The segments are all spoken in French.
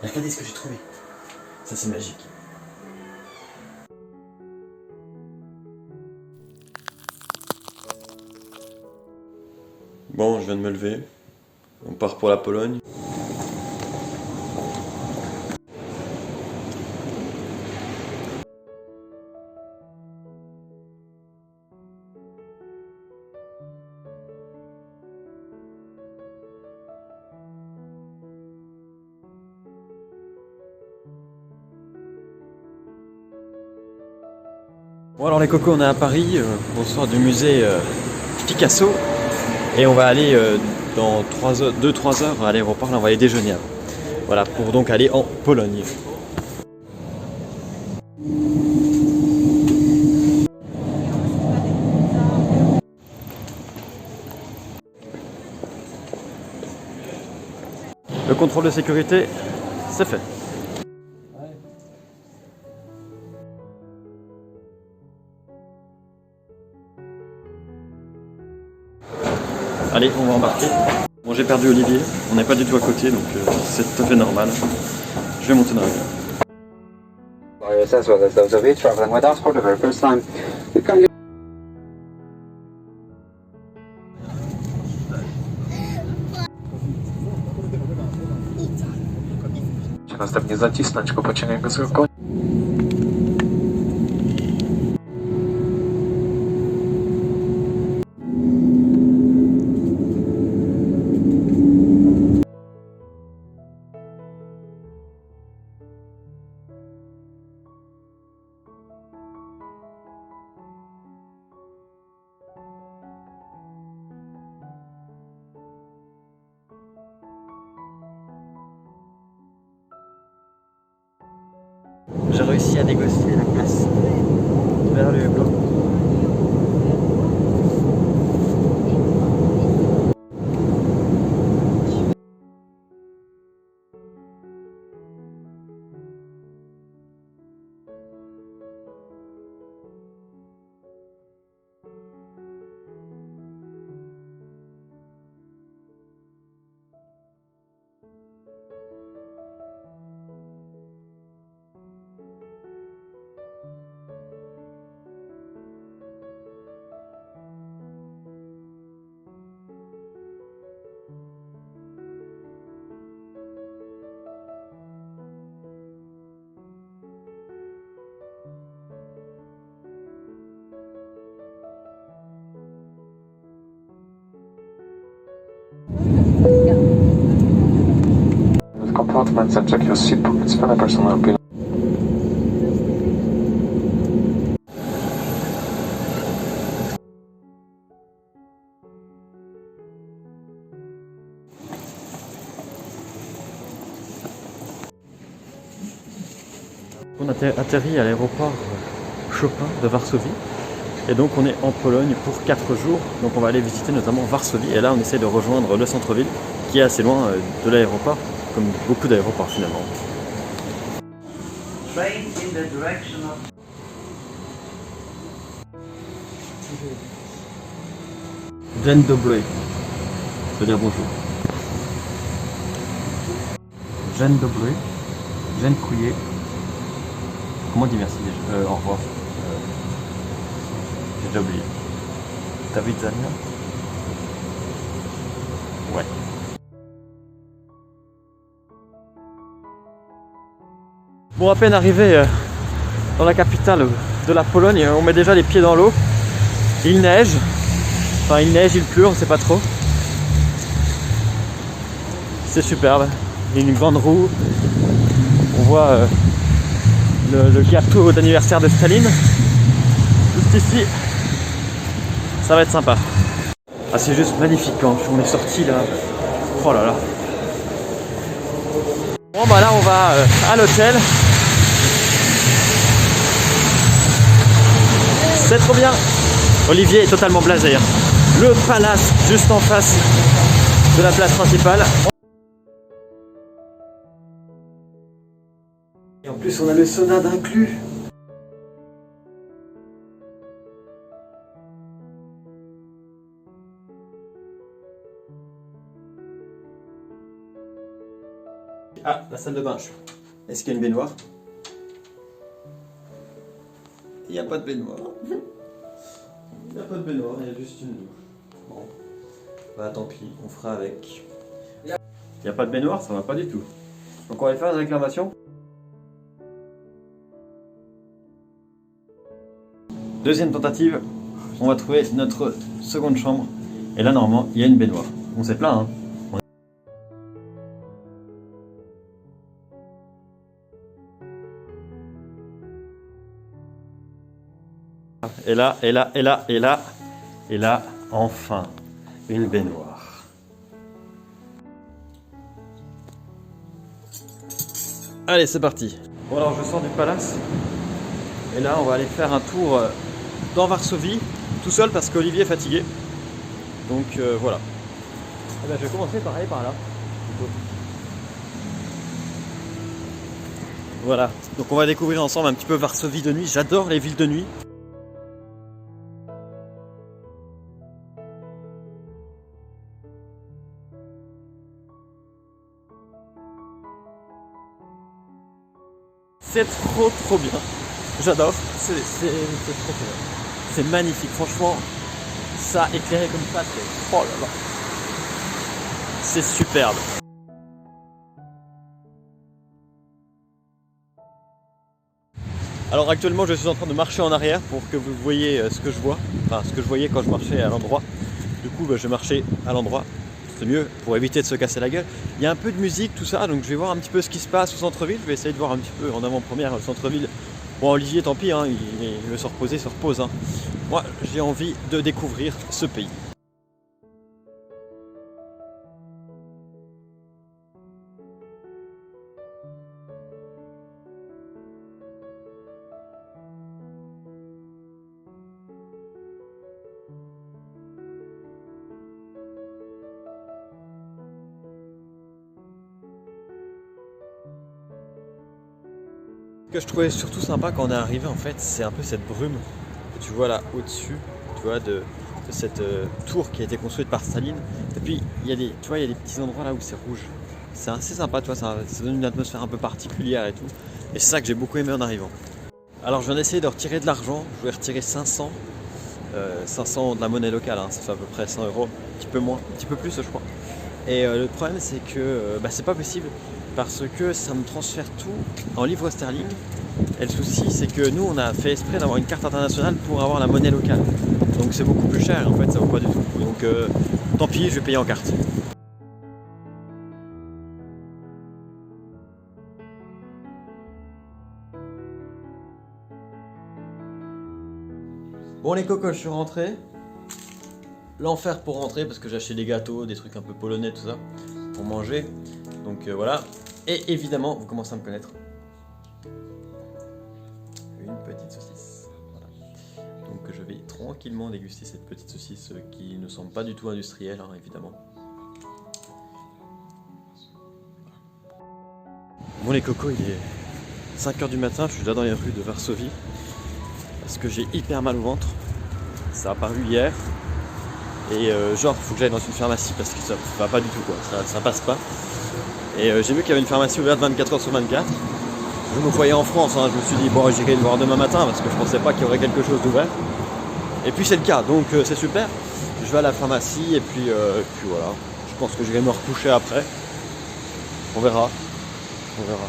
Regardez ce que j'ai trouvé. Ça c'est magique. Bon, je viens de me lever. On part pour la Pologne. Bon alors les cocos, on est à Paris, on sort du musée Picasso et on va aller dans 2-3 heures à l'aéroport, là on va aller déjeuner avant. Voilà, pour donc aller en Pologne. Le contrôle de sécurité, c'est fait. Allez, on va embarquer. Bon, j'ai perdu Olivier, on n'est pas du tout à côté, donc c'est tout à fait normal. Je vais monter dans l'avion. As well as those of you traveling with us for the very first time. We kindly następnie zacisnąć go pociągiem z konia. J'ai réussi à négocier la place vers le hublot. Compartments and check your seat pockets for the personal belongings. On a atterri à l'aéroport Chopin de Varsovie. Et donc on est en Pologne pour 4 jours. Donc on va aller visiter notamment Varsovie. Et là on essaie de rejoindre le centre-ville qui est assez loin de l'aéroport, comme beaucoup d'aéroports finalement. Train in the direction of Dzień dobry. C'est-à-dire bonjour. Dzień dobry. Dziękuję. Comment on dit merci déjà au revoir. J'ai déjà oublié. Do widzenia. Ouais. Bon, à peine arrivé dans la capitale de la Pologne, on met déjà les pieds dans l'eau. Il neige. Enfin, il neige, il pleut, on ne sait pas trop. C'est superbe. Il y a une grande roue. On voit le gâteau d'anniversaire de Staline. Juste ici. Ça va être sympa. Ah, c'est juste magnifique quand on est sorti là. Oh là là. Bon bah là on va à l'hôtel. C'est trop bien. Olivier est totalement blasé. Le palace juste en face de la place principale. Et en plus on a le sauna d'inclus. Ah, la salle de bain. Est-ce qu'il y a une baignoire? Il n'y a pas de baignoire. Il n'y a pas de baignoire, il y a juste une douche. Bon. Bah tant pis, on fera avec. Il n'y a pas de baignoire, ça va pas du tout. Donc on va aller faire une réclamation. Deuxième tentative, on va trouver notre seconde chambre. Et là normalement, il y a une baignoire. On s'est plaint, hein. Et là, enfin, une baignoire. Allez, c'est parti. Bon alors, je sors du palace. Et là, on va aller faire un tour dans Varsovie, tout seul parce qu'Olivier est fatigué. Donc voilà. Et ben, je vais commencer pareil par là. Voilà. Donc on va découvrir ensemble un petit peu Varsovie de nuit. J'adore les villes de nuit. C'est trop bien. J'adore. C'est trop bien. C'est magnifique. Franchement, ça éclairé comme ça, c'est... Oh là là. C'est superbe. Alors actuellement, je suis en train de marcher en arrière pour que vous voyez ce que je vois. Enfin, ce que je voyais quand je marchais à l'endroit. Du coup, je marchais à l'endroit. C'est mieux pour éviter de se casser la gueule. Il y a un peu de musique, tout ça, donc je vais voir un petit peu ce qui se passe au centre-ville. Je vais essayer de voir un petit peu en avant-première le centre-ville. Bon, Olivier, tant pis, hein, il veut se reposer, se repose. Hein. Moi, j'ai envie de découvrir ce pays. Ce que je trouvais surtout sympa quand on est arrivé, en fait, c'est un peu cette brume que tu vois là au-dessus, tu vois, de cette tour qui a été construite par Staline. Et puis il y a des, tu vois, il y a des petits endroits là où c'est rouge. C'est assez sympa, tu vois, ça donne une atmosphère un peu particulière et tout. Et c'est ça que j'ai beaucoup aimé en arrivant. Alors je viens d'essayer de retirer de l'argent. Je voulais retirer 500 de la monnaie locale, hein. Ça fait à peu près 100 €, un petit peu moins, un petit peu plus je crois. Et le problème c'est que c'est pas possible. Parce que ça me transfère tout en livres sterling. Et le souci, c'est que nous, on a fait exprès d'avoir une carte internationale pour avoir la monnaie locale. Donc c'est beaucoup plus cher, en fait, ça vaut pas du tout. Donc tant pis, je vais payer en carte. Bon les cocos, je suis rentré. L'enfer pour rentrer parce que j'ai acheté des gâteaux, des trucs un peu polonais, tout ça, pour manger. Donc voilà. Et évidemment, vous commencez à me connaître. Une petite saucisse. Voilà. Donc je vais tranquillement déguster cette petite saucisse qui ne semble pas du tout industrielle, hein, évidemment. Bon les cocos, il est 5 h du matin, je suis déjà dans les rues de Varsovie. Parce que j'ai hyper mal au ventre. Ça a apparu hier. Et genre, faut que j'aille dans une pharmacie parce que ça va pas du tout, quoi. Ça passe pas. Et j'ai vu qu'il y avait une pharmacie ouverte 24 h sur 24. Je me voyais en France, hein. Je me suis dit bon, j'irai le voir demain matin parce que je pensais pas qu'il y aurait quelque chose d'ouvert. Et puis c'est le cas, donc c'est super. Je vais à la pharmacie et puis voilà. Je pense que je vais me recoucher après. On verra. On verra.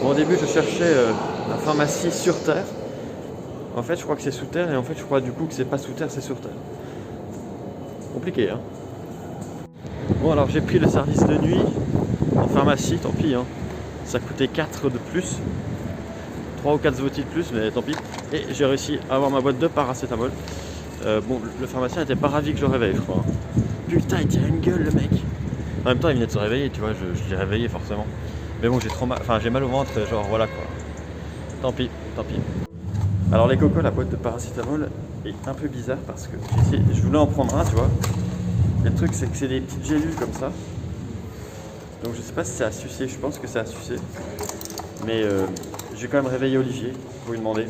Bon, au début je cherchais la pharmacie sur terre. En fait je crois que c'est sous terre et en fait je crois du coup que c'est pas sous terre, c'est sur terre. Compliqué, hein. Bon alors j'ai pris le service de nuit en pharmacie, tant pis, hein. Ça coûtait 4 de plus, 3 ou 4 zloty de plus, mais tant pis. Et j'ai réussi à avoir ma boîte de paracétamol. Bon, le pharmacien était pas ravi que je le réveille, je crois. Putain, il tire une gueule le mec. En même temps il venait de se réveiller, tu vois, je l'ai réveillé forcément. Mais bon, j'ai trop mal, enfin j'ai mal au ventre, genre voilà quoi. Tant pis, tant pis. Alors les cocos, la boîte de paracétamol est un peu bizarre parce que je voulais en prendre un, tu vois. Le truc c'est que c'est des petites gélules comme ça. Donc je sais pas si c'est à sucer, je pense que c'est à sucer. Mais j'ai quand même réveillé Olivier pour lui demander.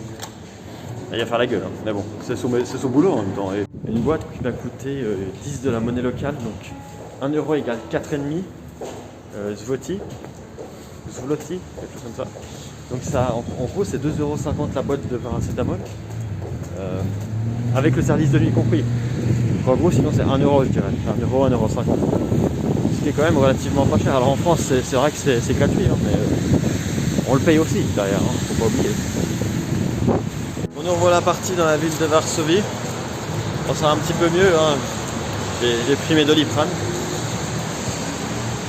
Il va faire la gueule, hein. Mais bon, c'est son boulot en même temps. Et Une boîte qui va coûter 10 de la monnaie locale, donc 1 euro égale 4,5 zloty, quelque chose comme ça. Donc ça, en gros, c'est 2,50 € la boîte de paracétamol, avec le service de nuit compris. Donc en gros, sinon c'est 1 euro, je dirais, 1 euro, 1,50 €. Ce qui est quand même relativement pas cher. Alors en France, c'est vrai que c'est gratuit, hein, mais on le paye aussi derrière, hein, faut pas oublier. On nous revoilà parti dans la ville de Varsovie. Bon, ça va un petit peu mieux, hein. J'ai pris mes Doliprane.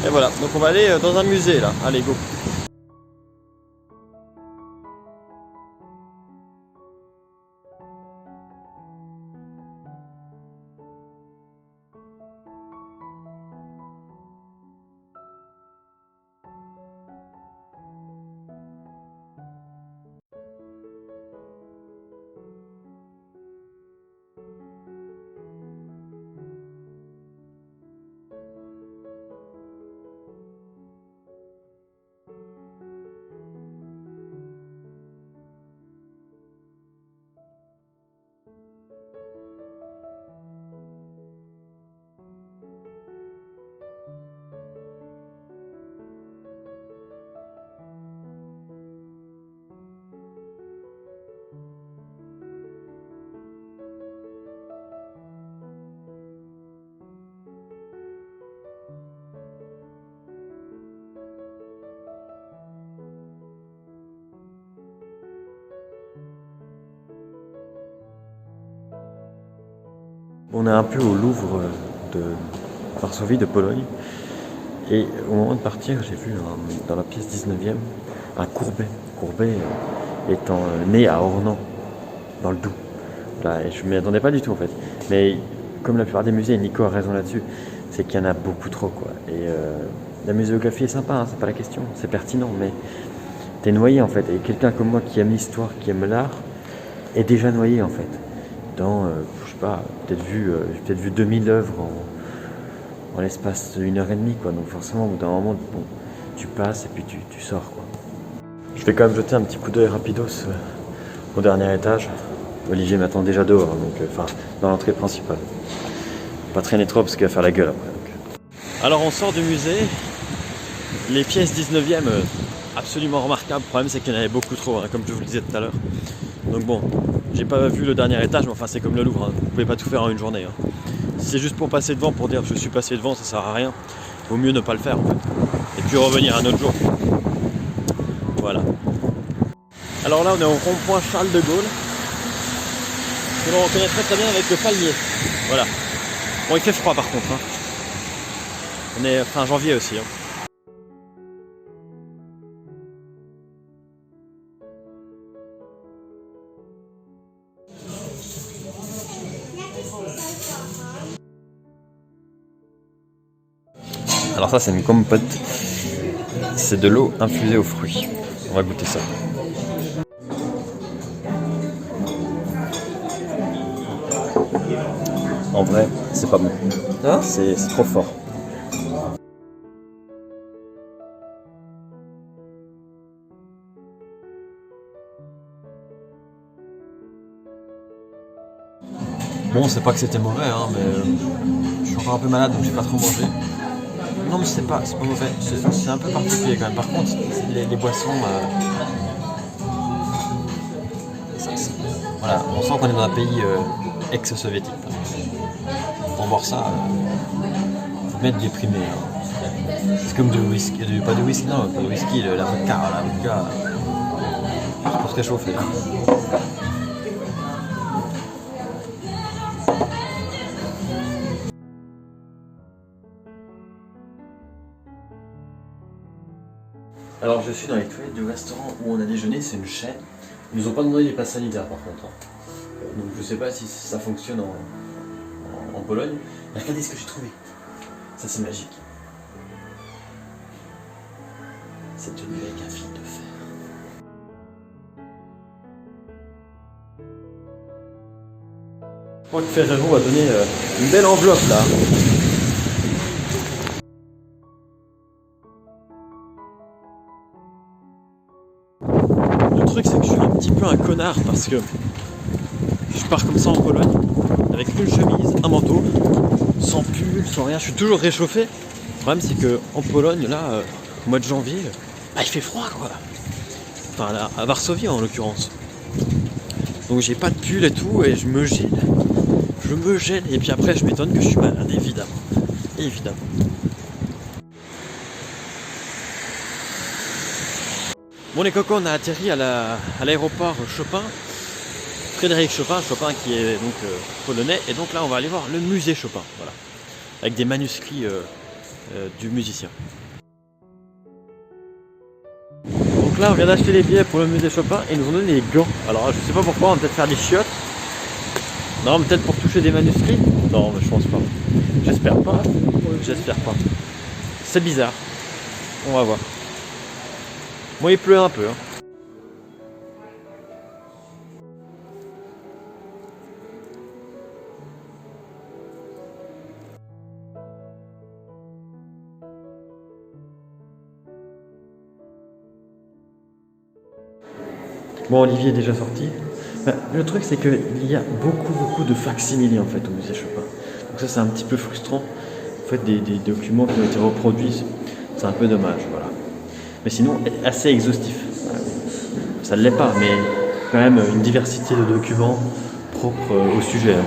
Et voilà, donc on va aller dans un musée là. Allez, go. On est un peu au Louvre de Varsovie, de Pologne. Et au moment de partir, j'ai vu dans la pièce 19e un Courbet. Courbet étant né à Ornans, dans le Doubs. Là, et je ne m'y attendais pas du tout en fait. Mais comme la plupart des musées, Nico a raison là-dessus, c'est qu'il y en a beaucoup trop, quoi. Et la muséographie est sympa, hein, c'est pas la question, c'est pertinent, mais t'es noyé en fait. Et quelqu'un comme moi qui aime l'histoire, qui aime l'art, est déjà noyé en fait. Dans, je sais pas, j'ai peut-être vu 2000 œuvres en l'espace d'1 heure et demie, quoi. Donc forcément, au bout d'un moment, bon, tu passes et puis tu sors, quoi. Je vais quand même jeter un petit coup d'œil rapidos au dernier étage. Olivier m'attend déjà dehors, donc enfin dans l'entrée principale. Pas traîner trop parce qu'il va faire la gueule après. Donc. Alors on sort du musée. Les pièces 19e, absolument remarquables. Le problème c'est qu'il y en avait beaucoup trop, hein, comme je vous le disais tout à l'heure. Donc bon, j'ai pas vu le dernier étage, mais enfin c'est comme le Louvre, hein. Vous pouvez pas tout faire en une journée. Hein. Si c'est juste pour passer devant, pour dire je suis passé devant, ça sert à rien. Vaut mieux ne pas le faire en fait. Et puis revenir un autre jour. Voilà. Alors là on est au rond-point Charles de Gaulle, que l'on reconnaît très bien avec le palmier. Voilà. Bon, il fait froid par contre. Hein. On est fin janvier aussi. Hein. Alors ça c'est une compote. C'est de l'eau infusée aux fruits. On va goûter ça. En vrai, c'est pas bon. Hein? C'est trop fort. Bon, c'est pas que c'était mauvais, hein, mais je suis encore un peu malade donc j'ai pas trop mangé. Non, mais c'est pas mauvais. C'est un peu particulier quand même. Par contre, les boissons, voilà, on sent qu'on est dans un pays ex-soviétique. Pour boire ça, faut être déprimé. Hein. C'est comme du whisky, pas de whisky, non, pas de whisky, la vodka, c'est pour se réchauffer. Hein. Alors je suis dans les toilettes du restaurant où on a déjeuné, c'est une chaîne. Ils nous ont pas demandé les passes sanitaires par contre. Hein. Donc je sais pas si ça fonctionne en Pologne. Mais regardez ce que j'ai trouvé. Ça c'est magique. C'est tenu avec un fil de fer. Je crois que Ferrero a donné une belle enveloppe là. Le truc c'est que je suis un petit peu un connard parce que je pars comme ça en Pologne avec une chemise, un manteau, sans pull, sans rien. Je suis toujours réchauffé. Le problème c'est que en Pologne, là, au mois de janvier, il fait froid quoi. Enfin là, à Varsovie en l'occurrence. Donc j'ai pas de pull et tout et je me gèle. Je me gèle et puis après je m'étonne que je suis malade, évidemment. Évidemment. Bon les cocos, on a atterri à l'aéroport Chopin. Frédéric Chopin qui est donc polonais. Et donc là on va aller voir le musée Chopin. Voilà. Avec des manuscrits du musicien. Donc là on vient d'acheter les billets pour le musée Chopin et ils nous ont donné les gants. Alors je sais pas pourquoi, on va peut-être faire des chiottes. Non, peut-être pour toucher des manuscrits. Non mais je pense pas. J'espère pas. J'espère pas. C'est bizarre. On va voir. Moi il pleut un peu. Bon, Olivier est déjà sorti. Le truc, c'est qu'il y a beaucoup de facsimilés en fait au musée Chopin. Donc ça, c'est un petit peu frustrant. En fait, des documents qui ont été reproduits, c'est un peu dommage, voilà. Mais sinon, assez exhaustif. Ça ne l'est pas, mais quand même une diversité de documents propres au sujet.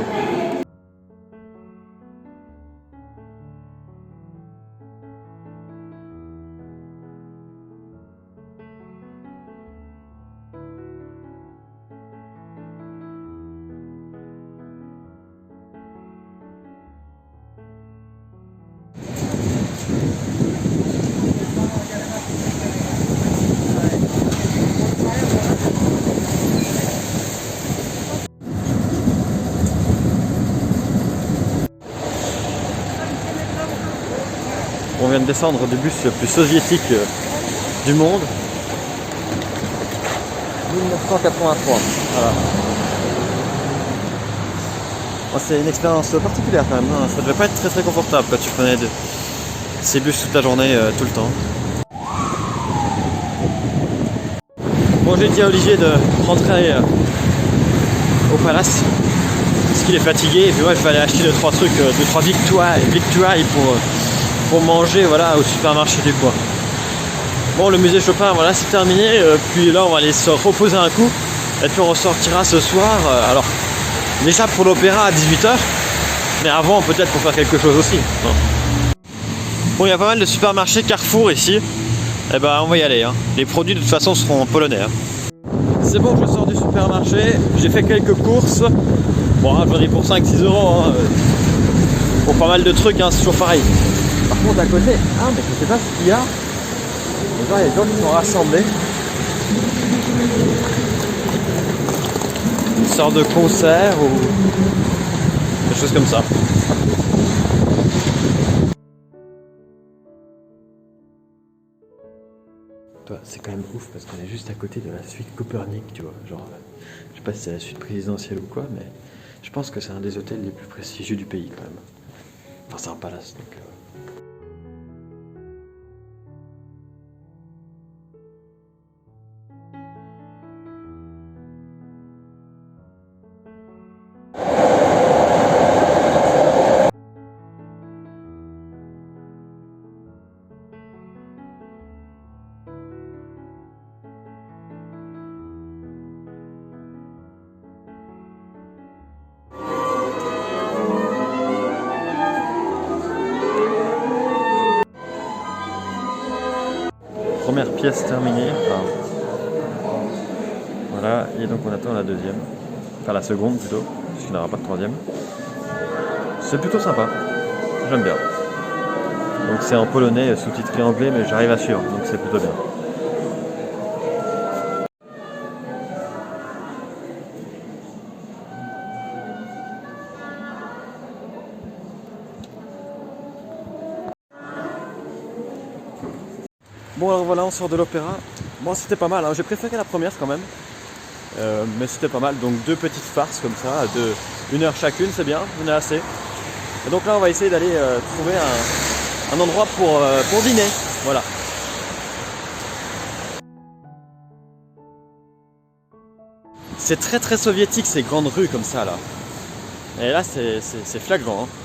On vient de descendre du bus le plus soviétique du monde. 1983. Voilà. Bon, c'est une expérience particulière quand même. Hein. Ça devait pas être très confortable quand tu prenais ces bus toute la journée, tout le temps. Bon, j'ai dit à Olivier de rentrer au palace parce qu'il est fatigué. Et puis ouais, je vais aller acheter 2-3 trucs, 2-3 victuailles pour manger, voilà, au supermarché du coin. Bon, le musée Chopin, voilà, c'est terminé. Puis là, on va aller se reposer un coup. Et puis on ressortira ce soir. Alors, déjà pour l'opéra à 18h. Mais avant, peut-être pour faire quelque chose aussi. Bon, il y a pas mal de supermarchés Carrefour ici. Et ben, on va y aller. Hein. Les produits, de toute façon, seront en polonais. Hein. C'est bon, je sors du supermarché. J'ai fait quelques courses. Bon, hein, j'en ai pour 5-6 euros. Hein. Pour pas mal de trucs, hein, c'est toujours pareil. Par contre, à côté, mais je sais pas ce qu'il y a. Il y a des gens qui sont rassemblés. Une sorte de concert ou des choses comme ça. C'est quand même ouf parce qu'on est juste à côté de la suite Copernic, tu vois. Genre, je sais pas si c'est la suite présidentielle ou quoi, mais je pense que c'est un des hôtels les plus prestigieux du pays quand même. Enfin, c'est un palace donc. Première pièce terminée. Enfin, voilà, et donc on attend la deuxième. Enfin la seconde plutôt, puisqu'il n'y aura pas de troisième. C'est plutôt sympa. J'aime bien. Donc c'est en polonais, sous-titré anglais, mais j'arrive à suivre, donc c'est plutôt bien. Bon alors voilà, on sort de l'opéra. Bon, c'était pas mal, hein. J'ai préféré la première quand même. Mais c'était pas mal, donc 2 petites farces comme ça, de 1 heure chacune, c'est bien, on est assez. Et donc là on va essayer d'aller trouver un endroit pour dîner, voilà. C'est très soviétique ces grandes rues comme ça là. Et là, c'est flagrant. Hein.